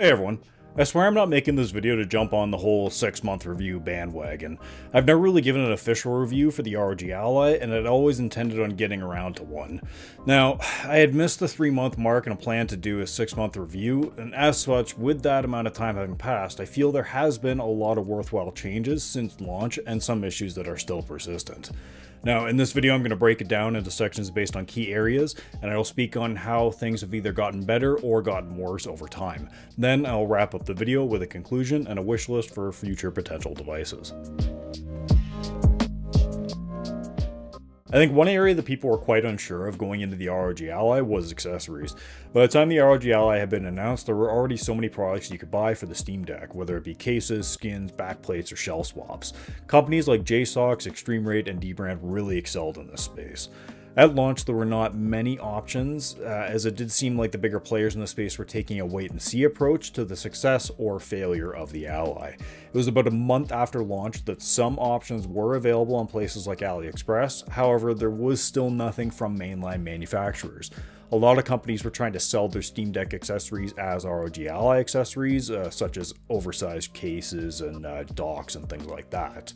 Hey everyone, I swear I'm not making this video to jump on the whole 6-month review bandwagon. I've never really given an official review for the ROG Ally, and I'd always intended on getting around to one. Now, I had missed the 3-month mark and a plan to do a 6-month review, and as such, with that amount of time having passed, I feel there has been a lot of worthwhile changes since launch and some issues that are still persistent. Now, in this video, I'm going to break it down into sections based on key areas, and I'll speak on how things have either gotten better or gotten worse over time. Then I'll wrap up the video with a conclusion and a wish list for future potential devices. I think one area that people were quite unsure of going into the ROG Ally was accessories. By the time the ROG Ally had been announced, there were already so many products you could buy for the Steam Deck, whether it be cases, skins, backplates, or shell swaps. Companies like JSAUX, Extreme Rate, and Dbrand really excelled in this space. At launch, there were not many options, as it did seem like the bigger players in the space were taking a wait-and-see approach to the success or failure of the Ally. It was about a month after launch that some options were available on places like AliExpress, however, there was still nothing from mainline manufacturers. A lot of companies were trying to sell their Steam Deck accessories as ROG Ally accessories, such as oversized cases and docks and things like that.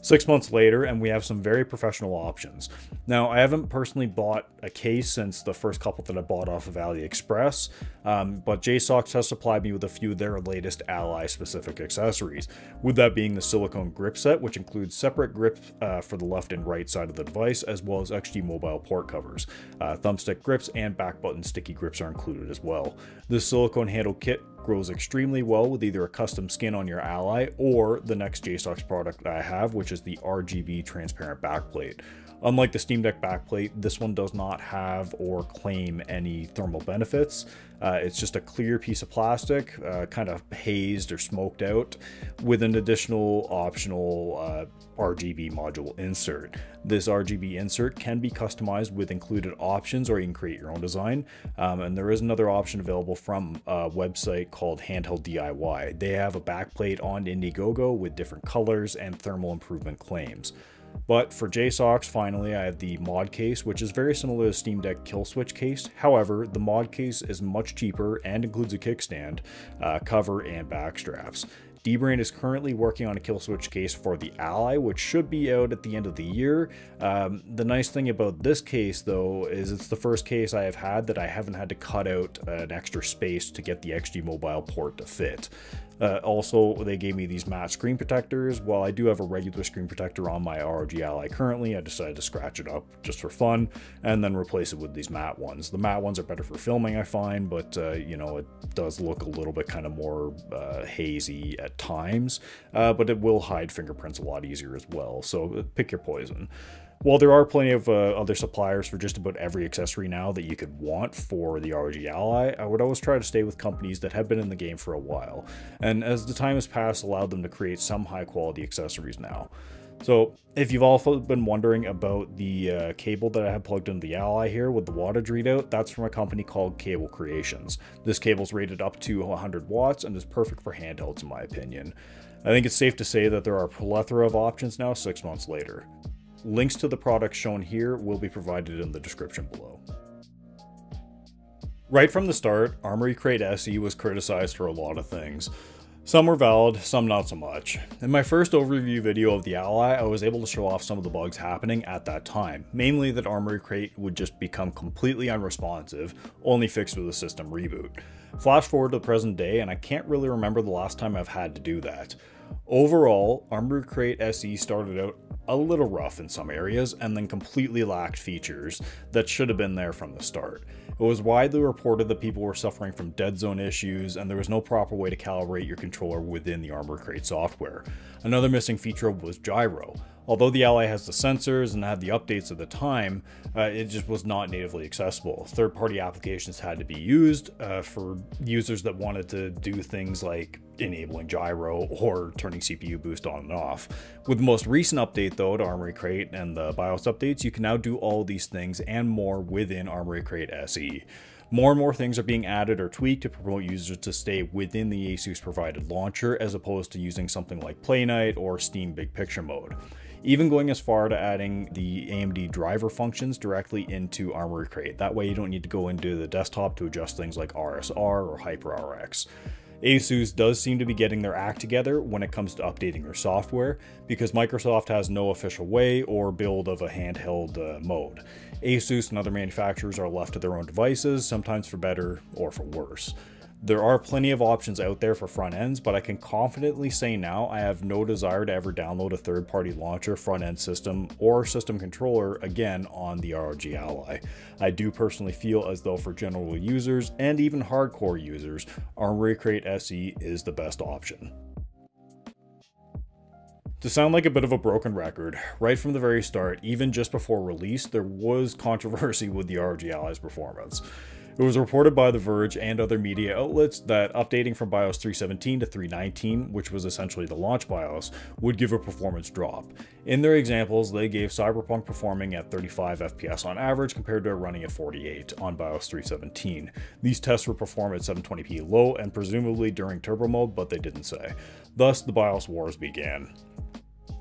6 months later, and we have some very professional options. Now, I haven't personally bought a case since the first couple that I bought off of AliExpress, but JSAUX has supplied me with a few of their latest Ally-specific accessories, with that being the Silicone grip set, which includes separate grips for the left and right side of the device, as well as XG mobile port covers. Thumbstick grips and back button sticky grips are included as well. This silicone handle kit grows extremely well with either a custom skin on your Ally or the next JSAUX product that I have, which is the RGB Transparent Back Plate. Unlike the Steam Deck backplate, this one does not have or claim any thermal benefits. It's just a clear piece of plastic, kind of hazed or smoked out, with an additional optional RGB module insert. This RGB insert can be customized with included options, or you can create your own design. And there is another option available from a website called HandheldDIY. They have a backplate on Indiegogo with different colors and thermal improvement claims. But for JSAUX, finally, I have the ModCase, which is very similar to the Steam Deck kill switch case. However, the ModCase is much cheaper and includes a kickstand, cover, and back straps. Dbrand is currently working on a kill switch case for the Ally, which should be out at the end of the year. The nice thing about this case, though, is it's the first case I have had that I haven't had to cut out an extra space to get the XG mobile port to fit. Also, they gave me these matte screen protectors. While I do have a regular screen protector on my ROG Ally currently, I decided to scratch it up just for fun and then replace it with these matte ones. The matte ones are better for filming, I find, but you know, it does look a little bit kind of more hazy at times, but it will hide fingerprints a lot easier as well, so pick your poison. While there are plenty of other suppliers for just about every accessory now that you could want for the ROG Ally, I would always try to stay with companies that have been in the game for a while, and as the time has passed, allowed them to create some high quality accessories now. So if you've also been wondering about the cable that I have plugged into the Ally here with the wattage readout, that's from a company called CableCreation. This cable is rated up to 100 watts and is perfect for handhelds in my opinion. I think it's safe to say that there are a plethora of options now 6 months later. Links to the products shown here will be provided in the description below. Right from the start, Armoury Crate SE was criticized for a lot of things. Some were valid, some not so much. In my first overview video of the Ally, I was able to show off some of the bugs happening at that time, mainly that Armoury Crate would just become completely unresponsive, only fixed with a system reboot. Flash forward to the present day, and I can't really remember the last time I've had to do that. Overall, Armoury Crate SE started out a little rough in some areas and then completely lacked features that should have been there from the start. It was widely reported that people were suffering from dead zone issues and there was no proper way to calibrate your controller within the Armoury Crate software. Another missing feature was gyro. Although the Ally has the sensors and had the updates at the time, it just was not natively accessible. Third-party applications had to be used for users that wanted to do things like enabling gyro or turning CPU boost on and off. With the most recent update though to Armoury Crate and the BIOS updates, you can now do all these things and more within Armoury Crate SE. More and more things are being added or tweaked to promote users to stay within the ASUS provided launcher as opposed to using something like Play Night or Steam Big Picture mode. Even going as far to adding the AMD driver functions directly into Armoury Crate. That way you don't need to go into the desktop to adjust things like RSR or HyperRX. ASUS does seem to be getting their act together when it comes to updating their software, because Microsoft has no official way or build of a handheld mode. ASUS and other manufacturers are left to their own devices, sometimes for better or for worse. There are plenty of options out there for front ends, but I can confidently say now I have no desire to ever download a third-party launcher, front-end system, or system controller again on the ROG Ally. I do personally feel as though for general users and even hardcore users, Armoury Crate SE is the best option. To sound like a bit of a broken record, right from the very start, even just before release, there was controversy with the ROG Ally's performance. It was reported by The Verge and other media outlets that updating from BIOS 3.17 to 3.19, which was essentially the launch BIOS, would give a performance drop. In their examples, they gave Cyberpunk performing at 35 FPS on average compared to running at 48 on BIOS 3.17. These tests were performed at 720p low and presumably during turbo mode, but they didn't say. Thus, the BIOS wars began.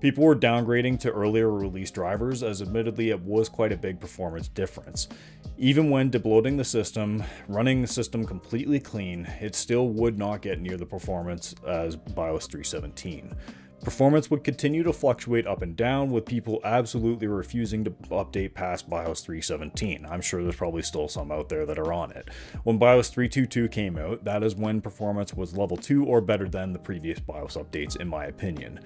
People were downgrading to earlier release drivers, as admittedly it was quite a big performance difference. Even when debloating the system, running the system completely clean, it still would not get near the performance as BIOS 3.17. Performance would continue to fluctuate up and down, with people absolutely refusing to update past BIOS 3.17. I'm sure there's probably still some out there that are on it. When BIOS 3.22 came out, that is when performance was level 2 or better than the previous BIOS updates, in my opinion.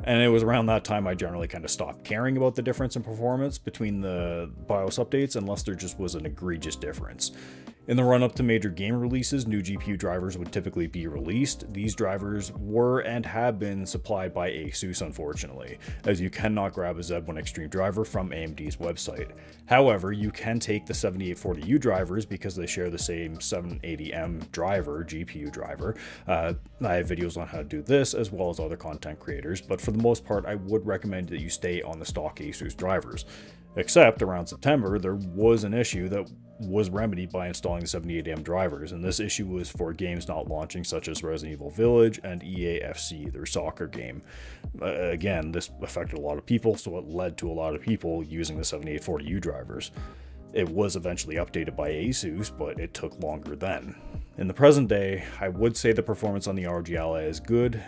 And it was around that time I generally kind of stopped caring about the difference in performance between the BIOS updates unless there just was an egregious difference. In the run-up to major game releases, new GPU drivers would typically be released. These drivers were and have been supplied by ASUS, unfortunately, as you cannot grab a Z1 Extreme driver from AMD's website. However, you can take the 7840U drivers because they share the same 780M driver, GPU driver. I have videos on how to do this, as well as other content creators, but for the most part, I would recommend that you stay on the stock ASUS drivers. Except around September, there was an issue that was remedied by installing the 78M drivers, and this issue was for games not launching such as Resident Evil Village and EAFC, their soccer game. Again, this affected a lot of people, so it led to a lot of people using the 7840U drivers. It was eventually updated by ASUS, but it took longer then. In the present day, I would say the performance on the ROG Ally is good.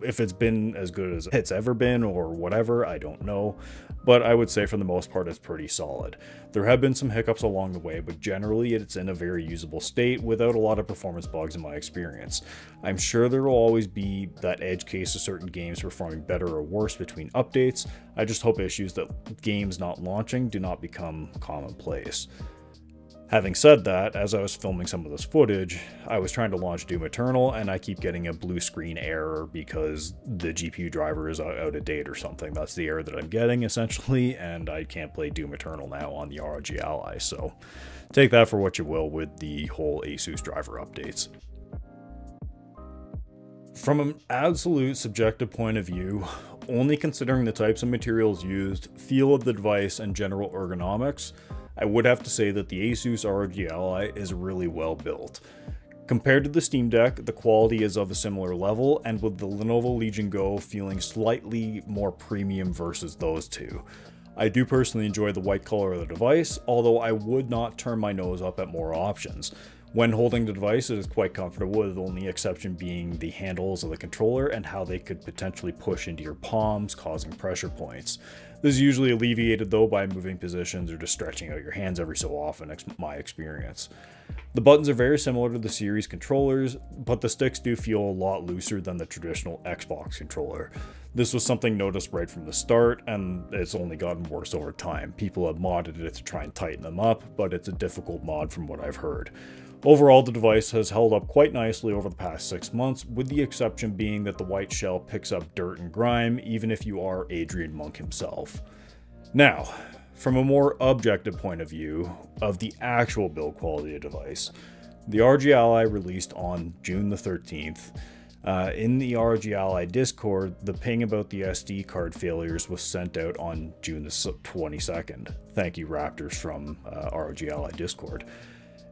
If it's been as good as it's ever been or whatever, I don't know, but I would say for the most part it's pretty solid. There have been some hiccups along the way, but generally it's in a very usable state without a lot of performance bugs in my experience. I'm sure there will always be that edge case of certain games performing better or worse between updates. I just hope issues that games not launching do not become commonplace. Having said that, as I was filming some of this footage, I was trying to launch Doom Eternal and I keep getting a blue screen error because the GPU driver is out of date or something. That's the error that I'm getting essentially, and I can't play Doom Eternal now on the ROG Ally, so take that for what you will with the whole ASUS driver updates. From an absolute subjective point of view, only considering the types of materials used, feel of the device, and general ergonomics, I would have to say that the ASUS ROG Ally is really well built. Compared to the Steam Deck, the quality is of a similar level, and with the Lenovo Legion Go feeling slightly more premium versus those two. I do personally enjoy the white color of the device, although I would not turn my nose up at more options. When holding the device, it is quite comfortable, with the only exception being the handles of the controller and how they could potentially push into your palms, causing pressure points. This is usually alleviated though by moving positions or just stretching out your hands every so often, my experience. The buttons are very similar to the series controllers, but the sticks do feel a lot looser than the traditional Xbox controller. This was something noticed right from the start, and it's only gotten worse over time. People have modded it to try and tighten them up, but it's a difficult mod from what I've heard. Overall, the device has held up quite nicely over the past 6 months, with the exception being that the white shell picks up dirt and grime, even if you are Adrian Monk himself. Now, from a more objective point of view of the actual build quality of the device, the ROG Ally released on June the 13th. In the ROG Ally Discord, the ping about the SD card failures was sent out on June the 22nd. Thank you, Raptors from ROG Ally Discord.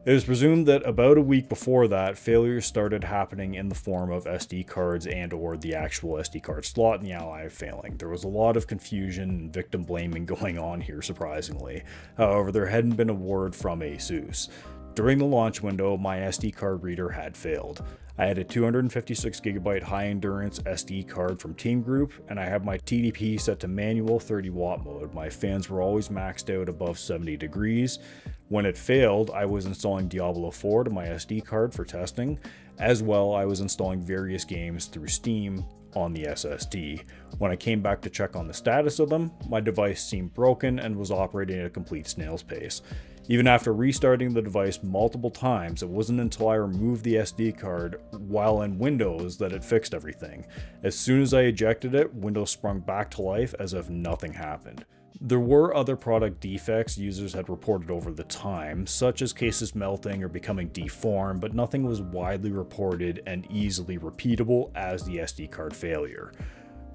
It is presumed that about a week before that, failures started happening in the form of SD cards and or the actual SD card slot in the Ally failing. There was a lot of confusion and victim blaming going on here, surprisingly. However, there hadn't been a word from ASUS. During the launch window, my SD card reader had failed. I had a 256GB high-endurance SD card from Team Group, and I had my TDP set to manual 30-watt mode. My fans were always maxed out above 70 degrees. When it failed, I was installing Diablo 4 to my SD card for testing. As well, I was installing various games through Steam on the SSD. When I came back to check on the status of them, my device seemed broken and was operating at a complete snail's pace. Even after restarting the device multiple times, it wasn't until I removed the SD card while in Windows that it fixed everything. As soon as I ejected it, Windows sprung back to life as if nothing happened. There were other product defects users had reported over the time, such as cases melting or becoming deformed, but nothing was widely reported and easily repeatable as the SD card failure.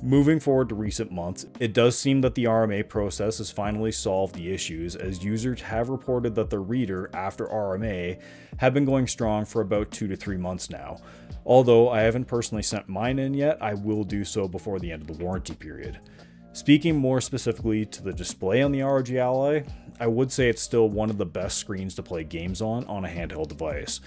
Moving forward to recent months, it does seem that the RMA process has finally solved the issues, as users have reported that their reader after RMA have been going strong for about 2 to 3 months now. Although I haven't personally sent mine in yet, I will do so before the end of the warranty period. Speaking more specifically to the display on the ROG Ally, I would say it's still one of the best screens to play games on a handheld device.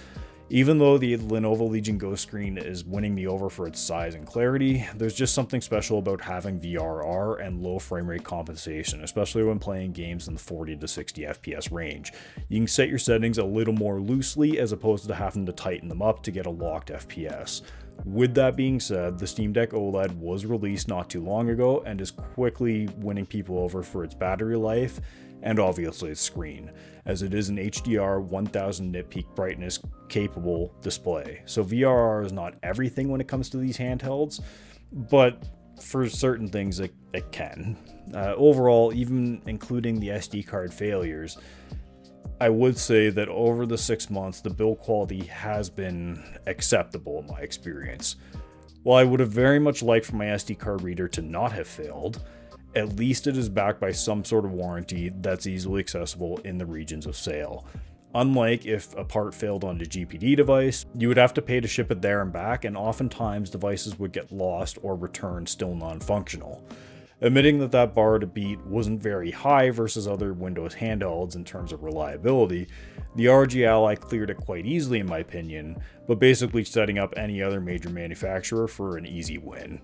Even though the Lenovo Legion Go screen is winning me over for its size and clarity, there's just something special about having VRR and low frame rate compensation, especially when playing games in the 40 to 60 FPS range. You can set your settings a little more loosely as opposed to having to tighten them up to get a locked FPS. With that being said, the Steam Deck OLED was released not too long ago and is quickly winning people over for its battery life and obviously its screen, as it is an HDR 1000 nit peak brightness capable display. So VRR is not everything when it comes to these handhelds, but for certain things it can. Overall, even including the SD card failures, I would say that over the 6 months, the build quality has been acceptable in my experience. While I would have very much liked for my SD card reader to not have failed, at least it is backed by some sort of warranty that's easily accessible in the regions of sale. Unlike if a part failed on a GPD device, you would have to pay to ship it there and back, and oftentimes devices would get lost or returned still non-functional. Admitting that that bar to beat wasn't very high versus other Windows handhelds in terms of reliability, the ROG Ally cleared it quite easily in my opinion, but basically setting up any other major manufacturer for an easy win.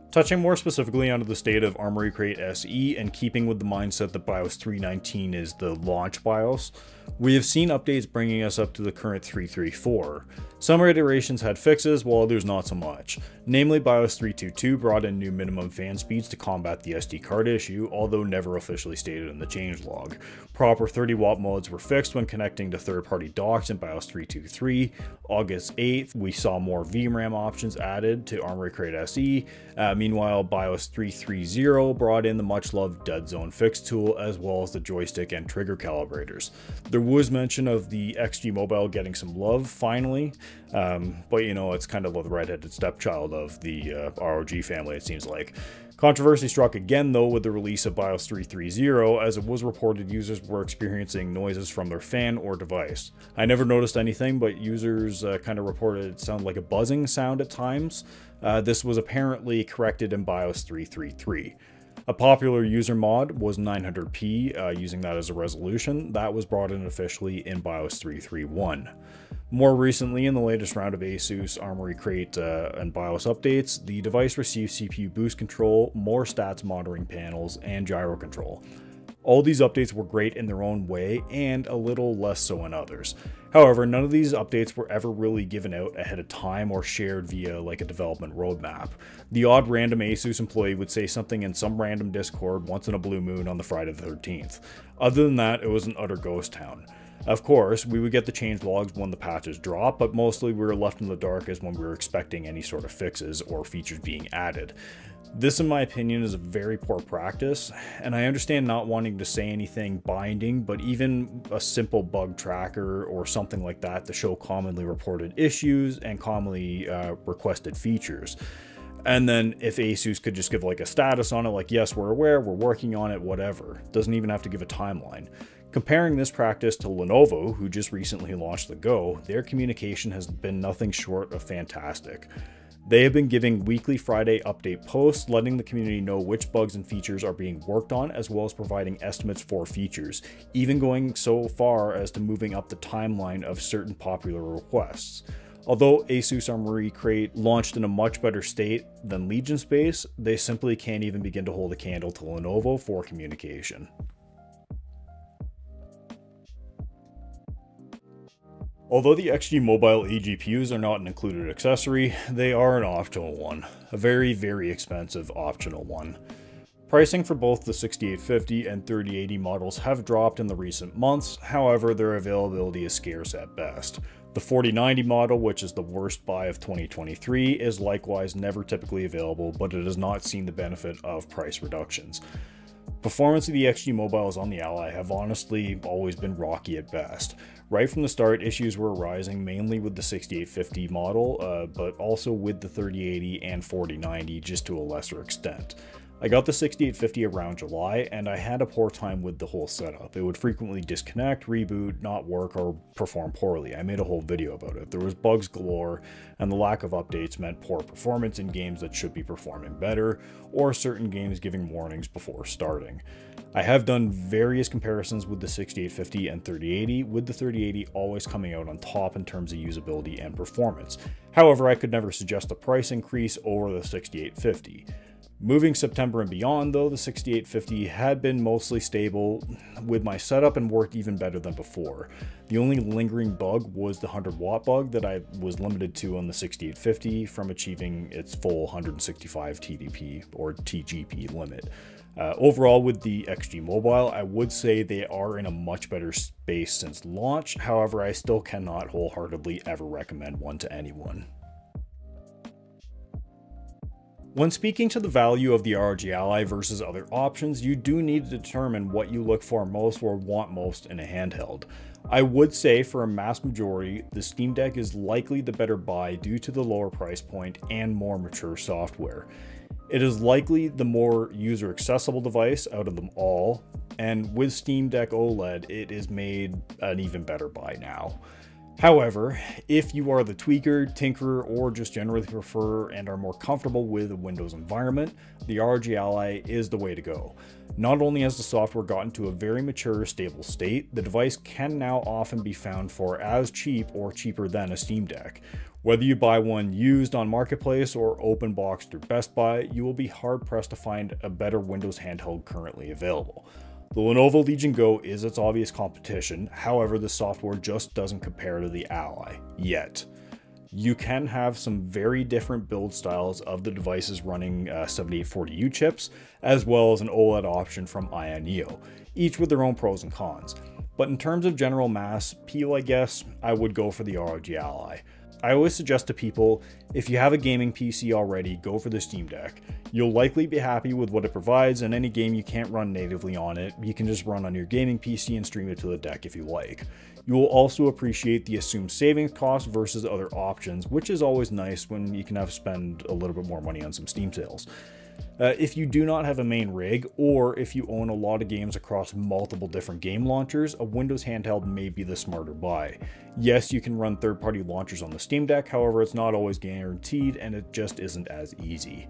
Touching more specifically onto the state of Armoury Crate SE and keeping with the mindset that BIOS 3.19 is the launch BIOS, we have seen updates bringing us up to the current 3.34. Some iterations had fixes, while others not so much. Namely, BIOS 3.22 brought in new minimum fan speeds to combat the SD card issue, although never officially stated in the changelog. Proper 30-watt modes were fixed when connecting to third-party docks in BIOS 3.23. August 8th, we saw more VRAM options added to Armoury Crate SE. Meanwhile, BIOS 3.30 brought in the much-loved Dead Zone Fix tool, as well as the joystick and trigger calibrators. There was mention of the XG Mobile getting some love, finally, but you know, it's kind of the redheaded stepchild of the ROG family, it seems like. Controversy struck again though with the release of BIOS 3.30, as it was reported users were experiencing noises from their fan or device. I never noticed anything, but users kind of reported it sounded like a buzzing sound at times. This was apparently corrected in BIOS 3.33. A popular user mod was 900p, using that as a resolution. That was brought in officially in BIOS 3.31. More recently, in the latest round of ASUS Armoury Crate and BIOS updates, the device received CPU boost control, more stats monitoring panels, and gyro control. All these updates were great in their own way, and a little less so in others. However, none of these updates were ever really given out ahead of time or shared via like a development roadmap. The odd random ASUS employee would say something in some random Discord once in a blue moon on the Friday the 13th. Other than that, it was an utter ghost town. Of course, we would get the changelogs when the patches drop, but mostly we were left in the dark as when we were expecting any sort of fixes or features being added. This, in my opinion, is a very poor practice, and I understand not wanting to say anything binding, but even a simple bug tracker or something like that to show commonly reported issues and commonly requested features. And then if ASUS could just give like a status on it, like, yes, we're aware, we're working on it, whatever. Doesn't even have to give a timeline. Comparing this practice to Lenovo, who just recently launched the Go, their communication has been nothing short of fantastic. They have been giving weekly Friday update posts, letting the community know which bugs and features are being worked on, as well as providing estimates for features, even going so far as to moving up the timeline of certain popular requests. Although ASUS Armoury Crate launched in a much better state than Legion Space, they simply can't even begin to hold a candle to Lenovo for communication. Although the XG Mobile eGPUs are not an included accessory, they are an optional one. A very, very expensive optional one. Pricing for both the 6850 and 3080 models have dropped in the recent months, however their availability is scarce at best. The 4090 model, which is the worst buy of 2023, is likewise never typically available, but it has not seen the benefit of price reductions. Performance of the XG Mobiles on the Ally have honestly always been rocky at best. Right from the start, issues were arising mainly with the 6850 model, but also with the 3080 and 4090 just to a lesser extent. I got the 6850 around July, and I had a poor time with the whole setup. It would frequently disconnect, reboot, not work, or perform poorly. I made a whole video about it. There was bugs galore, and the lack of updates meant poor performance in games that should be performing better, or certain games giving warnings before starting. I have done various comparisons with the 6850 and 3080, with the 3080 always coming out on top in terms of usability and performance. However, I could never suggest a price increase over the 6850. Moving September and beyond though, the 6850 had been mostly stable with my setup and worked even better than before. The only lingering bug was the 100-watt bug that I was limited to on the 6850 from achieving its full 165 TDP or TGP limit. Overall, with the XG Mobile, I would say they are in a much better space since launch. However, I still cannot wholeheartedly ever recommend one to anyone. When speaking to the value of the ROG Ally versus other options, you do need to determine what you look for most or want most in a handheld. I would say for a mass majority, the Steam Deck is likely the better buy due to the lower price point and more mature software. It is likely the more user accessible device out of them all, and with Steam Deck OLED, it is made an even better buy now. However, if you are the tweaker, tinkerer, or just generally prefer and are more comfortable with a Windows environment, the ROG Ally is the way to go. Not only has the software gotten to a very mature, stable state, the device can now often be found for as cheap or cheaper than a Steam Deck. Whether you buy one used on Marketplace or open box through Best Buy, you will be hard pressed to find a better Windows handheld currently available. The Lenovo Legion Go is its obvious competition, however the software just doesn't compare to the Ally, yet. You can have some very different build styles of the devices running 7840U chips, as well as an OLED option from Ayaneo, each with their own pros and cons. But in terms of general mass appeal, I guess, I would go for the ROG Ally. I always suggest to people, if you have a gaming PC already, go for the Steam Deck. You'll likely be happy with what it provides, and any game you can't run natively on it, you can just run on your gaming PC and stream it to the deck if you like. You will also appreciate the assumed savings cost versus other options, which is always nice when you can spend a little bit more money on some Steam sales. If you do not have a main rig, or if you own a lot of games across multiple different game launchers, a Windows handheld may be the smarter buy. Yes, you can run third-party launchers on the Steam Deck, however it's not always guaranteed and it just isn't as easy.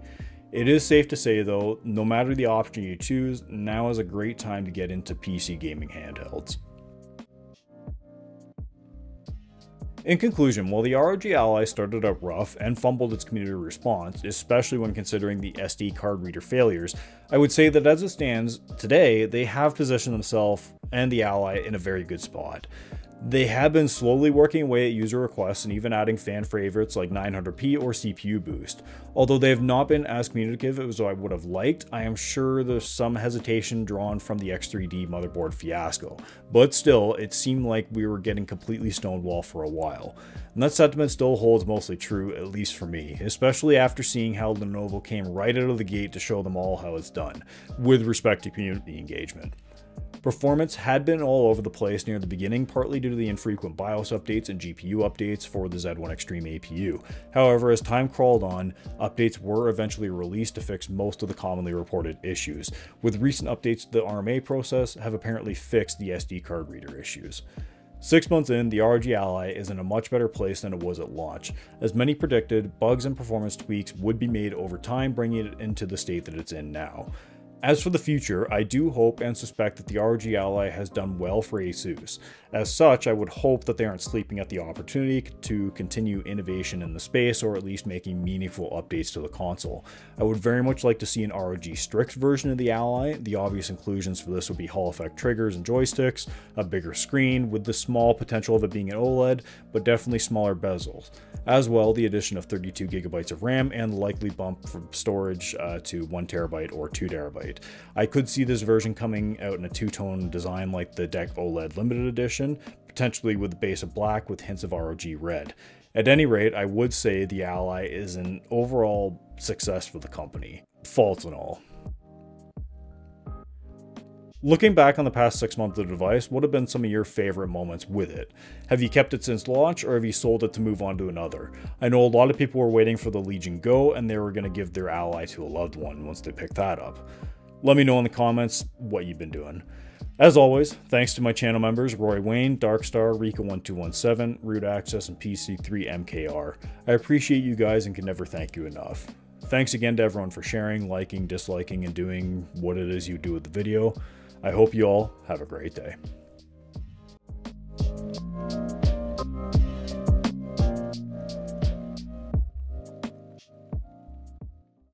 It is safe to say though, no matter the option you choose, now is a great time to get into PC gaming handhelds. In conclusion, while the ROG Ally started out rough and fumbled its community response, especially when considering the SD card reader failures, I would say that as it stands today, they have positioned themselves and the Ally in a very good spot. They have been slowly working away at user requests and even adding fan favorites like 900p or CPU boost. Although they have not been as communicative as I would have liked, I am sure there's some hesitation drawn from the X3D motherboard fiasco. But still, it seemed like we were getting completely stonewall for a while. And that sentiment still holds mostly true, at least for me, especially after seeing how Lenovo came right out of the gate to show them all how it's done, with respect to community engagement. Performance had been all over the place near the beginning, partly due to the infrequent BIOS updates and GPU updates for the Z1 Extreme APU. However, as time crawled on, updates were eventually released to fix most of the commonly reported issues, with recent updates to the ARM process have apparently fixed the SD card reader issues. 6 months in, the ROG Ally is in a much better place than it was at launch. As many predicted, bugs and performance tweaks would be made over time, bringing it into the state that it's in now. As for the future, I do hope and suspect that the ROG Ally has done well for ASUS. As such, I would hope that they aren't sleeping at the opportunity to continue innovation in the space, or at least making meaningful updates to the console. I would very much like to see an ROG Strix version of the Ally. The obvious inclusions for this would be Hall effect triggers and joysticks, a bigger screen with the small potential of it being an OLED, but definitely smaller bezels. As well, the addition of 32GB of RAM and the likely bump from storage to 1TB or 2TB. I could see this version coming out in a two-tone design like the Deck OLED Limited Edition, potentially with the base of black with hints of ROG red. At any rate, I would say the Ally is an overall success for the company, faults and all. Looking back on the past 6 months of the device, what have been some of your favorite moments with it? Have you kept it since launch, or have you sold it to move on to another? I know a lot of people were waiting for the Legion Go, and they were going to give their Ally to a loved one once they picked that up. Let me know in the comments what you've been doing. As always, thanks to my channel members Roy Wayne, Darkstar, Rika1217, Root Access, and PC3MKR. I appreciate you guys and can never thank you enough. Thanks again to everyone for sharing, liking, disliking, and doing what it is you do with the video. I hope you all have a great day.